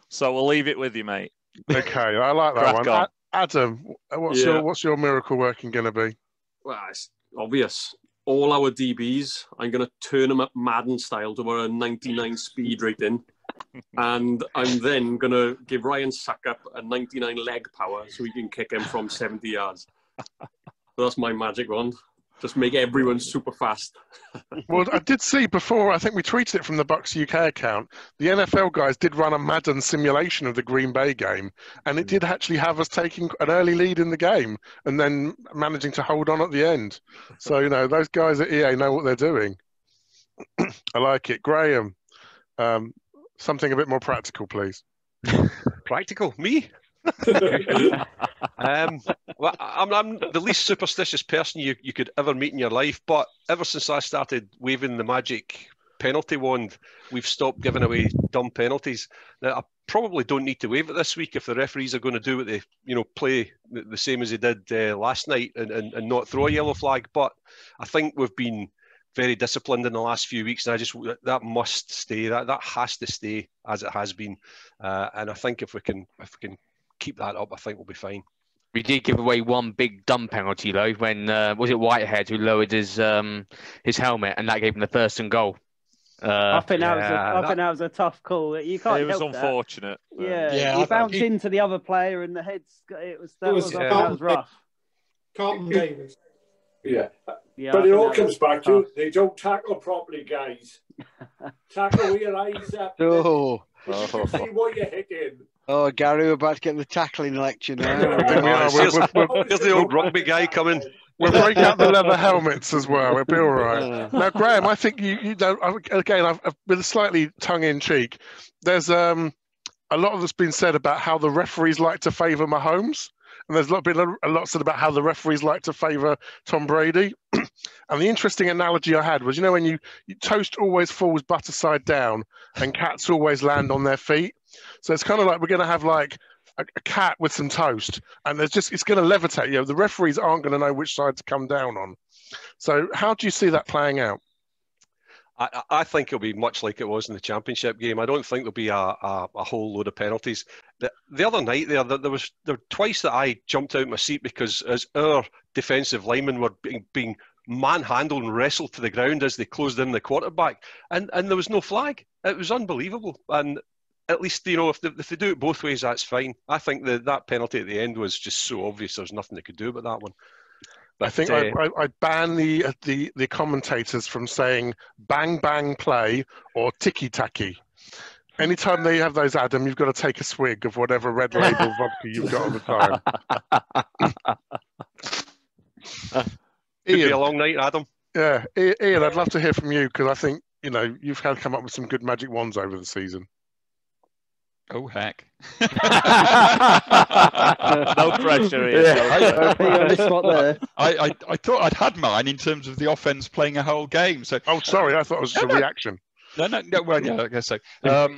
So we'll leave it with you, mate. Okay, I like that Crack one. on. Adam, what's your miracle working going to be? Well, it's obvious. All our DBs, I'm going to turn them up Madden style to a 99 speed rating. And I'm then going to give Ryan Suckup a 99 leg power so he can kick him from 70 yards. So that's my magic wand. Just make everyone super fast. Well, I did see before, I think we tweeted it from the Bucs UK account, the NFL guys did run a Madden simulation of the Green Bay game, and it did actually have us taking an early lead in the game and then managing to hold on at the end. So, you know, those guys at EA know what they're doing. I like it. Graeme, something a bit more practical, please. Practical? Me? Well, I'm the least superstitious person you could ever meet in your life, but ever since I started waving the magic penalty wand, we've stopped giving away dumb penalties. Now, I probably don't need to wave it this week if the referees are going to do what they, play the same as they did last night and not throw a yellow flag. But I think we've been very disciplined in the last few weeks, and that must stay. That has to stay as it has been. And I think if we can keep that up, I think we'll be fine. We did give away one big dumb penalty though, when was it Whitehead who lowered his helmet, and that gave him the first and goal. I think that was a tough call. You can't. It was help unfortunate. Yeah, he bounced into the other player, and the head's. That was rough. Carlton Davis. Yeah. Yeah, but it all comes back to they don't tackle properly, guys. Tackle with your eyes up. Oh. You can see what you're hitting. Oh, Gary, we're about to get the tackling lecture now. Here's the old rugby guy coming. We'll break out the leather helmets as well. It'll be all right. Now, Graeme, I think you know, again, I've been slightly tongue-in-cheek. There's a lot that's been said about how the referees like to favour Mahomes. And there's been a lot said about how the referees like to favour Tom Brady. And the interesting analogy I had was, when you toast always falls butter side down and cats always land on their feet. So it's kind of like we're going to have like a cat with some toast, and it's going to levitate. The referees aren't going to know which side to come down on. So how do you see that playing out? I think it'll be much like it was in the championship game. I don't think there'll be a whole load of penalties. The other night there were twice that I jumped out of my seat because as our defensive linemen were being manhandled and wrestled to the ground as they closed in the quarterback, and there was no flag. It was unbelievable. And at least, if they do it both ways, that's fine. I think that penalty at the end was just so obvious. There's nothing they could do about that one. But I think I'd ban the commentators from saying bang, bang, play or ticky-tacky. Anytime they have those, Adam, you've got to take a swig of whatever red label vodka you've got at the time. Could be a long night, Adam. Yeah, Ian, I'd love to hear from you because I think, you've come up with some good magic wands over the season. Oh, heck. No pressure here. I thought I'd had mine in terms of the offense playing a whole game. So, oh, sorry, I thought it was just a reaction. No. Well, yeah, I guess so. No,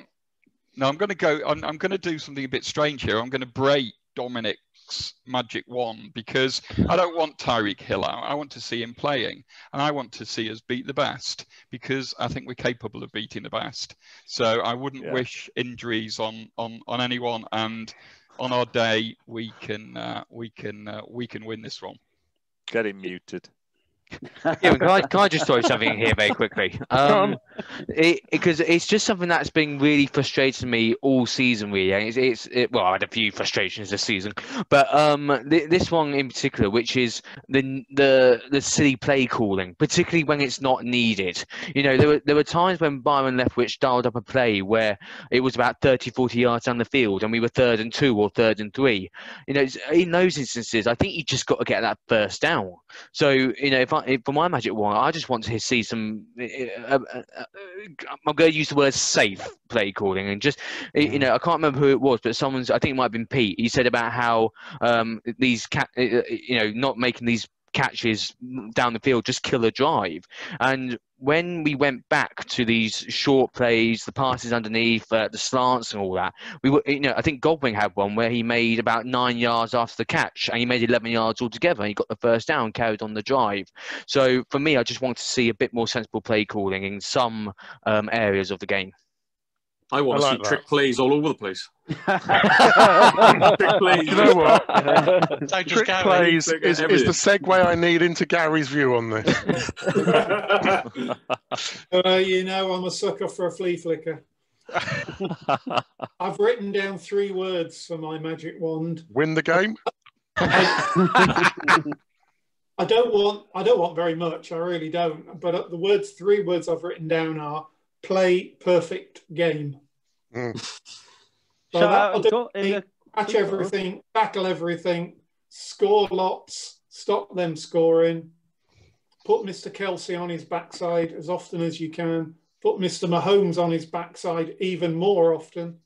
I'm going to go. I'm going to do something a bit strange here. I'm going to break Dominic's magic wand because I don't want Tyreek Hill out. I want to see him playing, and I want to see us beat the best because I think we're capable of beating the best. So I wouldn't wish injuries on anyone, and on our day we can win this one. Get him muted. Yeah, can I just throw something in here very quickly? Because it's just something that's been really frustrating me all season. Really, well, I had a few frustrations this season, but this one in particular, which is the silly play calling, particularly when it's not needed. There were times when Byron Leftwich dialed up a play where it was about 30-40 yards down the field, and we were 3rd and 2 or 3rd and 3. In those instances, I think you just got to get that first down. So for my magic wand, I just want to see some. I'm going to use the word safe play calling, and just I can't remember who it was, but I think it might have been Pete. He said about how these not making these catches down the field just kill a drive. And when we went back to these short plays, the passes underneath, the slants and all that, we were, I think Godwin had one where he made about 9 yards after the catch, and he made 11 yards altogether. And he got the first down, carried on the drive. So for me, I just want to see a bit more sensible play calling in some areas of the game. I want to see trick plays all over the place. Trick plays. You know what? Trick plays is the segue I need into Gary's view on this. I'm a sucker for a flea flicker. I've written down 3 words for my magic wand. Win the game? I don't want very much. I really don't. But the three words I've written down are play perfect game. So catch everything, tackle everything, score lots, stop them scoring, put Mr. Kelsey on his backside as often as you can, put Mr. Mahomes on his backside even more often.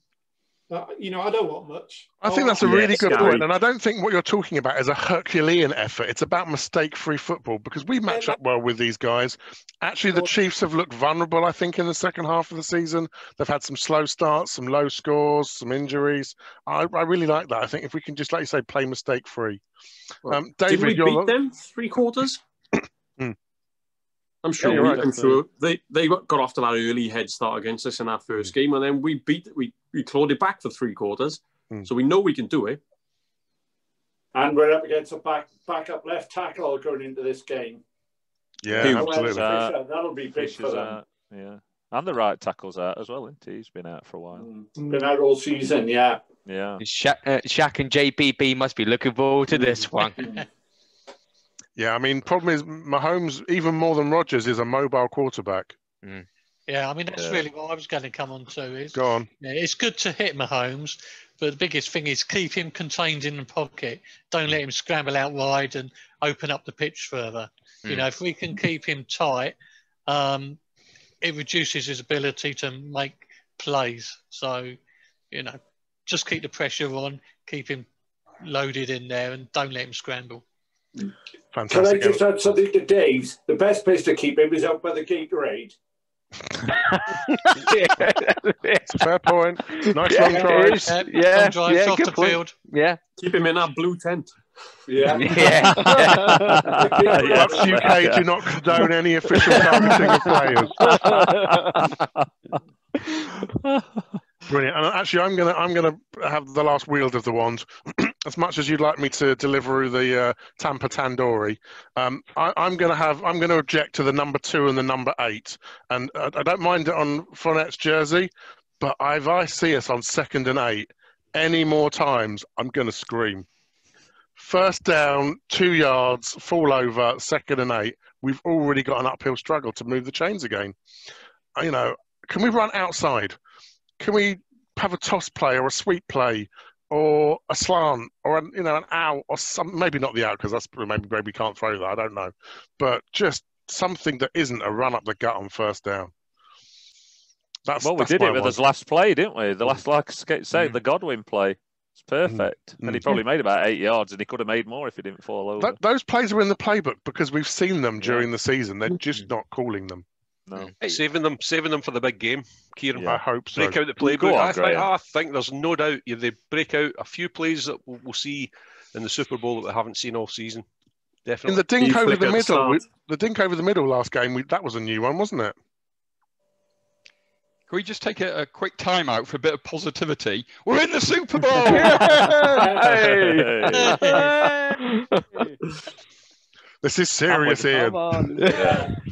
I don't want much. I think that's a really good point, and I don't think what you're talking about is a Herculean effort. It's about mistake-free football, because we match up well with these guys. Actually, the Chiefs have looked vulnerable, I think, in the second half of the season. They've had some slow starts, some low scores, some injuries. I really like that. I think if we can just, like you say, play mistake-free. Well, David, did we beat them 3 quarters? I'm sure. Yeah, I'm sure they got off to that early head start against us in that first game, and then we clawed it back for 3 quarters. So we know we can do it. And we're up against a backup left tackle going into this game. Yeah, absolutely. That'll be big for them. Yeah, and the right tackle's out as well, isn't he? He's been out for a while. Been out all season, yeah. Yeah. Shaq and JPP must be looking forward to this one. Yeah, I mean, problem is Mahomes, even more than Rodgers, is a mobile quarterback. Yeah, I mean, that's really what I was going to come on to. Go on. Yeah, it's good to hit Mahomes, but the biggest thing is keep him contained in the pocket. Don't let him scramble out wide and open up the pitch further. If we can keep him tight, it reduces his ability to make plays. So, just keep the pressure on, keep him loaded in there, and don't let him scramble. Fantastic. Can I just add something to Dave's? The best place to keep him is out by the Gatorade. It's a fair point. Nice long drives. Yeah, drives off the field. Yeah. Keep him in that blue tent. Yeah. Bucs UK do not condone any official targeting of players. Brilliant. And actually, I'm gonna have the last wield of the wand. As much as you'd like me to deliver the Tampa Tandoori, I'm gonna object to the number 2 and the number 8. And I don't mind it on Fournette's jersey, but if I see us on 2nd and 8 any more times, I'm gonna scream. First down, 2 yards, fall over, 2nd and 8. We've already got an uphill struggle to move the chains again. Can we run outside? Can we have a toss play or a sweep play or a slant or an out or some, maybe not the out because that's maybe we can't throw that, I don't know, but just something that isn't a run up the gut on first down. We did it with his last play, didn't we? The last, like I say, the Godwin play. It's perfect. And he probably made about 8 yards, and he could have made more if he didn't fall over. Those plays are in the playbook because we've seen them during the season. They're just not calling them. No. Saving them for the big game, Kieron. I hope so. Break out the playbook. I think there's no doubt they break out a few plays that we'll see in the Super Bowl that we haven't seen all season. Definitely. In the dink over the middle, the dink over the middle last game, that was a new one, wasn't it? Can we just take a quick time out for a bit of positivity? We're in the Super Bowl! This is serious, Ian.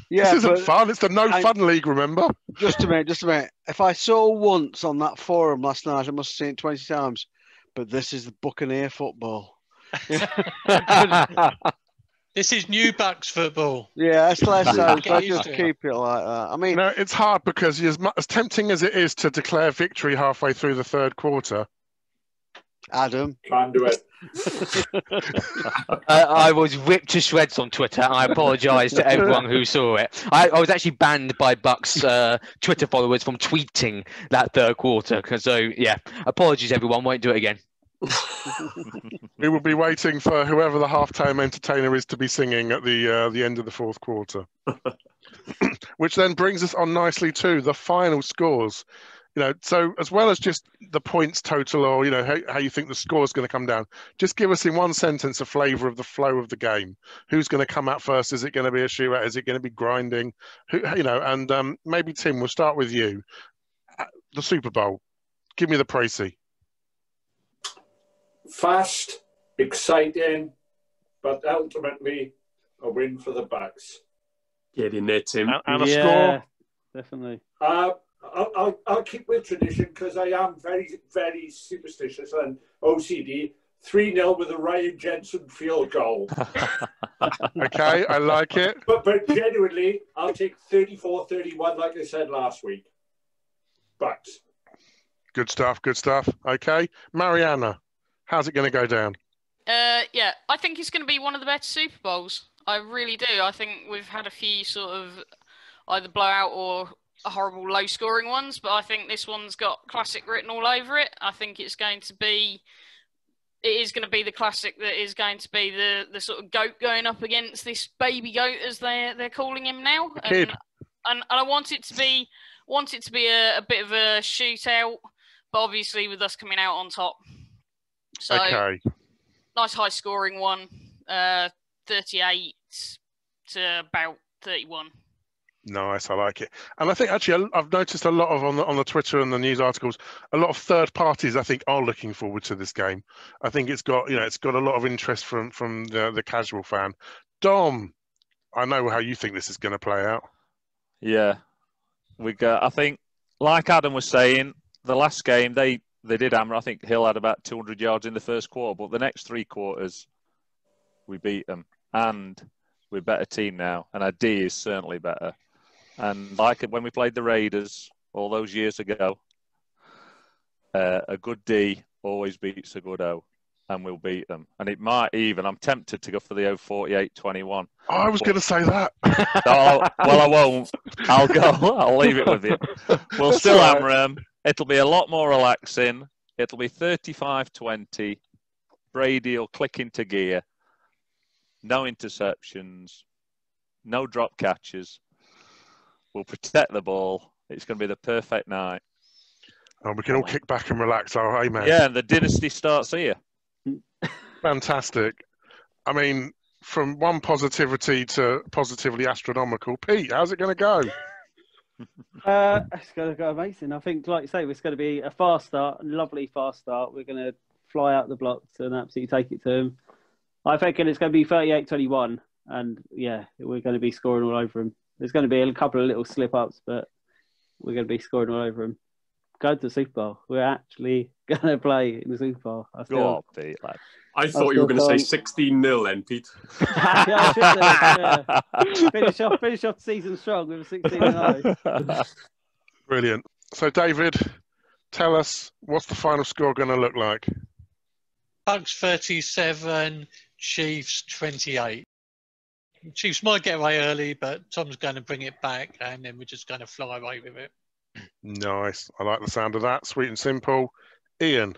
Yeah, this isn't fun. It's the no fun league, remember? Just a minute. If I saw once on that forum last night, I must have seen it 20 times. But this is the Buccaneer football. This is new Bucs football. Yeah, that's less so. Let's just keep it like that. I mean, it's hard because as tempting as it is to declare victory halfway through the third quarter, Adam can't do it. I was ripped to shreds on Twitter. I apologise to everyone who saw it. I was actually banned by Bucs Twitter followers from tweeting that third quarter. So yeah, apologies everyone. Won't do it again. We will be waiting for whoever the halftime entertainer is to be singing at the end of the fourth quarter. Which then brings us on nicely to the final scores. So as well as just the points total or, how you think the score is going to come down, just give us in one sentence a flavour of the flow of the game. Who's going to come out first? Is it going to be a shootout? Is it going to be grinding? And maybe Tim, we'll start with you. The Super Bowl. Give me the précis. Fast, exciting, but ultimately a win for the Bucs. Get in there, Tim. And a score? Definitely. I'll keep with tradition because I am very, very superstitious and OCD. 3-0 with a Ryan Jensen field goal. Okay, I like it. But genuinely, I'll take 34-31 like I said last week. Bucks. Good stuff, good stuff. Okay. Marianna, how's it going to go down? Yeah, I think it's going to be one of the better Super Bowls. I really do. I think we've had a few sort of either blowout or horrible low-scoring ones, but I think this one's got classic written all over it. I think it is going to be the classic that is going to be the sort of goat going up against this baby goat, as they're calling him now. And I want it to be a bit of a shootout, but obviously with us coming out on top. So okay. Nice high scoring one, 38 to about 31. Nice, I like it. And I think actually I've noticed a lot of on the Twitter and the news articles, a lot of third parties I think are looking forward to this game. I think it's got a lot of interest from the casual fan. Dom, I know how you think this is going to play out. Yeah, I think, like Adam was saying, the last game they did hammer. I think Hill had about 200 yards in the first quarter, but the next 3 quarters we beat them, and we're a better team now, and our D is certainly better. And like when we played the Raiders all those years ago, a good D always beats a good O, and we'll beat them. And it might even, I'm tempted to go for the 48-21. Oh, I was going to say that. Well, I won't. I'll go. I'll leave it with you. We'll still hammer them. It'll be a lot more relaxing. It'll be 35-20. Brady will click into gear. No interceptions. No drop catches. We'll protect the ball. It's going to be the perfect night. And we can all kick back and relax. Oh, amen. Yeah, and the dynasty starts here. Fantastic. I mean, from one positivity to positively astronomical. Pete, how's it going to go? It's going to go amazing. I think, like you say, it's going to be a fast start, a lovely fast start. We're going to fly out the blocks and absolutely take it to them. I think it's going to be 38-21, and yeah, we're going to be scoring all over them. There's going to be a couple of little slip-ups, but we're going to be scoring all over them. Go to the Super Bowl. We're actually going to play in the Super Bowl. Go on, Pete. I thought you were going to say 16-0 then, Pete. Yeah, I should do. Finish off the season strong with a 16-0. Brilliant. So, David, tell us, what's the final score going to look like? Bucks 37, Chiefs 28. Chiefs might get away early, but Tom's going to bring it back, and then we're just going to fly away with it. Nice. I like the sound of that. Sweet and simple. Ian.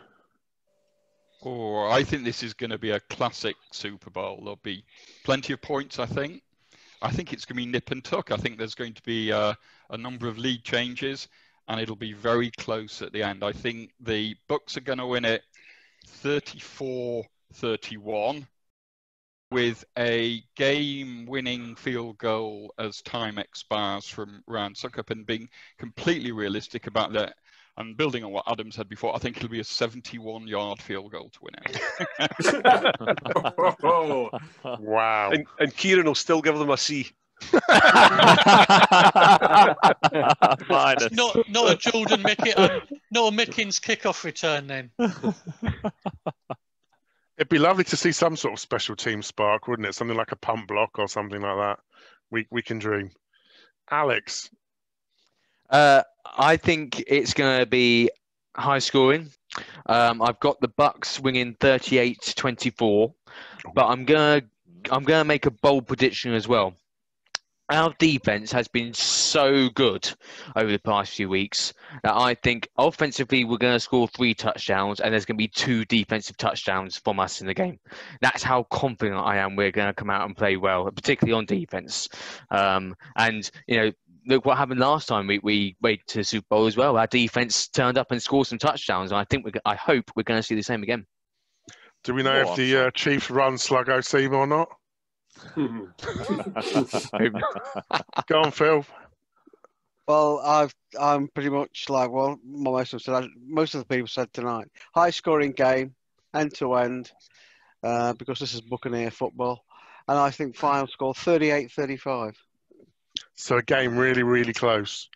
Oh, I think this is going to be a classic Super Bowl. There'll be plenty of points, I think. I think it's going to be nip and tuck. I think there's going to be a number of lead changes, and it'll be very close at the end. I think the Bucs are going to win it 34-31 with a game-winning field goal as time expires from Ryan Suckup, and being completely realistic about that. And building on what Adam said before, I think it'll be a 71-yard field goal to win it. Wow. And Kieron will still give them a C. Not a Jordan Mickens, not a Mickens kickoff return then. It'd be lovely to see some sort of special team spark, wouldn't it? Something like a pump block or something like that. We can dream. Alex. I think it's going to be high scoring. I've got the Bucs winning 38-24, but I'm gonna make a bold prediction as well. Our defense has been so good over the past few weeks that I think offensively we're going to score 3 touchdowns, and there's going to be 2 defensive touchdowns from us in the game. That's how confident I am we're going to come out and play well, particularly on defense. And look what happened last time we went to the Super Bowl as well. Our defense turned up and scored some touchdowns, and I hope we're going to see the same again. Do we know if the Chiefs run Sluggo seam or not? Go on, Phil. Well, I'm pretty much like most of the people said tonight. High scoring game, end to end, because this is Buccaneer football, and I think final score 38-35. So a game really, really close.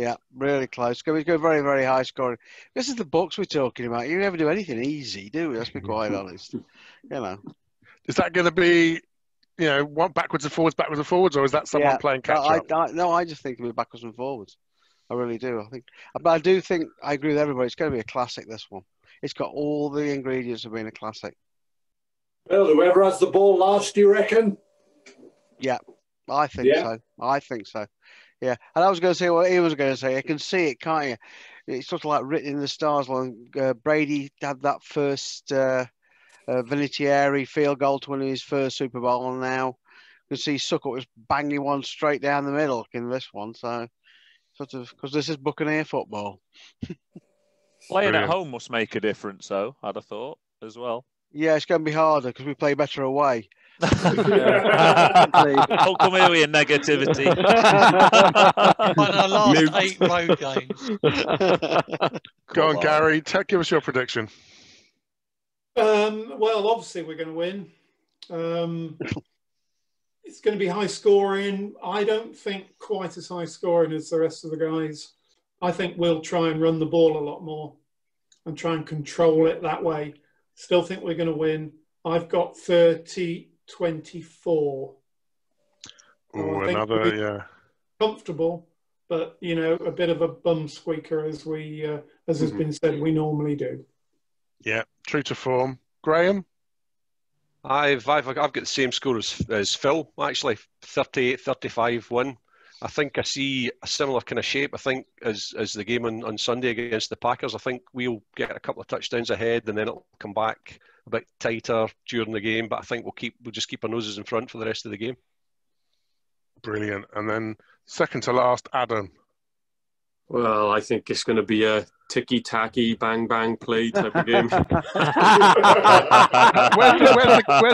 Yeah, really close. It's going to go very, very high scoring. This is the Bucs we're talking about. You never do anything easy, do we? Let's be quite honest. You know. Is that going to be, one backwards and forwards, or is that someone playing catch up? No, I just think it'll be backwards and forwards. I really do. But I do think I agree with everybody. It's going to be a classic. This one. It's got all the ingredients of being a classic. Well, whoever has the ball last, do you reckon? Yeah, I think so. I think so. Yeah, and I was going to say what he was going to say. You can see it, can't you? It's sort of like written in the stars. When Brady had that first Vinatieri field goal to win his first Super Bowl, and now you can see Sukkot was banging one straight down the middle in this one. So, sort of, because this is Buccaneer football. Playing at home must make a difference, though, I'd have thought, as well. Yeah, it's going to be harder because we play better away. Don't come here with your negativity. Won our last 8 road games. Go on, Gary. Give us your prediction. Well, obviously we're going to win. It's going to be high scoring. I don't think quite as high scoring as the rest of the guys. I think we'll try and run the ball a lot more and try and control it that way. Still think we're going to win. I've got 30-24. Oh, another, comfortable, but a bit of a bum squeaker, as has been said, we normally do. Yeah, true to form. Graeme? I've got the same score as Phil, actually, 38-35 win. I think I see a similar kind of shape, I think, as the game on Sunday against the Packers. I think we'll get a couple of touchdowns ahead and then it'll come back a bit tighter during the game, but I think we'll just keep our noses in front for the rest of the game. Brilliant. And then second to last, Adam. Well, I think it's going to be a ticky-tacky, bang-bang play type of game. Where's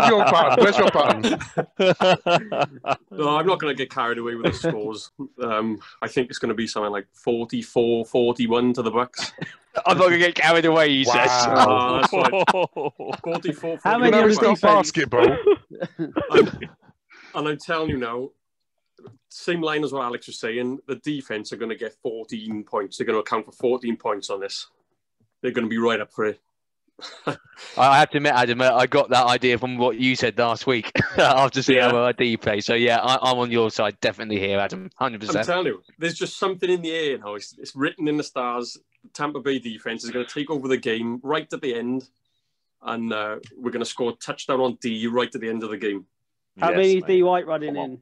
your button? Where's your button? No, I'm not going to get carried away with the scores. I think it's going to be something like 44-41 to the Bucs. I'm not going to get carried away, he says. That's right. 44-41. How many it's not basketball. And I'm telling you now, same line as what Alex was saying, the defense are going to get 14 points. They're going to account for 14 points on this. They're going to be right up for it. I have to admit, Adam, I got that idea from what you said last week after seeing our ID play. So, yeah, I'm on your side definitely here, Adam, 100%. I'm telling you, there's just something in the air now. It's written in the stars. The Tampa Bay defense is going to take over the game right at the end, and we're going to score a touchdown on D right at the end of the game. How many is D White running in?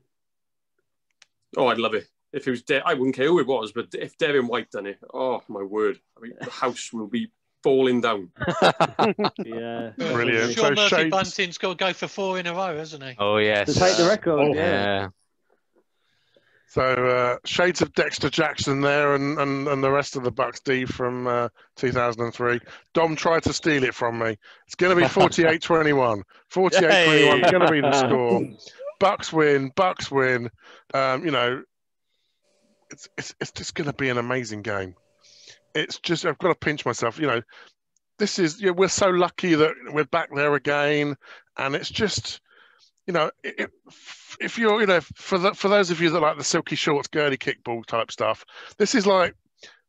Oh, I'd love it. If it was, I wouldn't care who it was, but if Devin White done it, oh my word! I mean, the house will be falling down. Yeah, brilliant. Sure, Murphy Bunting's got to go for 4 in a row, hasn't he? Oh yes, to take the record. Oh, yeah. So shades of Dexter Jackson there, and the rest of the Bucs D from 2003. Dom tried to steal it from me. It's going to be 48-21. 48-21 is going to be the score. Bucs win. It's just going to be an amazing game. It's just, I've got to pinch myself. This is, we're so lucky that we're back there again, and it's just, if you're, for those of you that like the silky shorts, girly kickball type stuff, this is like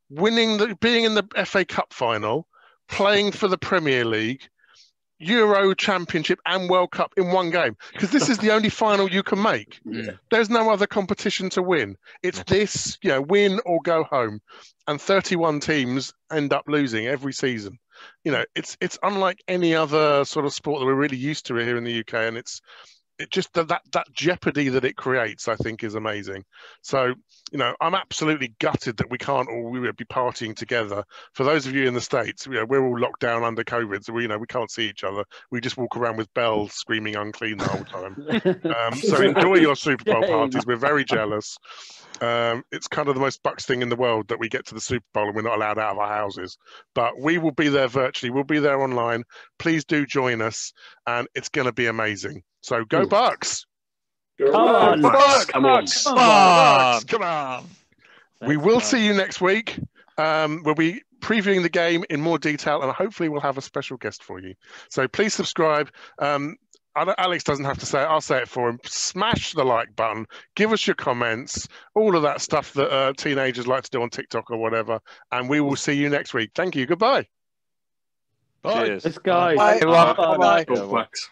being in the FA Cup final, playing for the Premier League, Euro Championship and World Cup in one game, because this is the only final you can make. Yeah. There's no other competition to win. It's this, win or go home, and 31 teams end up losing every season. It's unlike any other sort of sport that we're really used to here in the UK, and it just that jeopardy that it creates, I think, is amazing. So, I'm absolutely gutted that we can't all be partying together. For those of you in the States, we're all locked down under COVID, so we can't see each other. We just walk around with bells screaming unclean the whole time. So enjoy your Super Bowl parties. We're very jealous. It's kind of the most Bucs thing in the world that we get to the Super Bowl and we're not allowed out of our houses. But we will be there virtually. We'll be there online. Please do join us, and it's going to be amazing. So go Bucs! Come on, Bucs! Come on! We will see you next week. We'll be previewing the game in more detail, and hopefully we'll have a special guest for you. So please subscribe. Alex doesn't have to say it. I'll say it for him. Smash the like button. Give us your comments. All of that stuff that teenagers like to do on TikTok or whatever. And we will see you next week. Thank you. Goodbye. Bye. Cheers. Let's go. Bye. Bye. Go Bucs.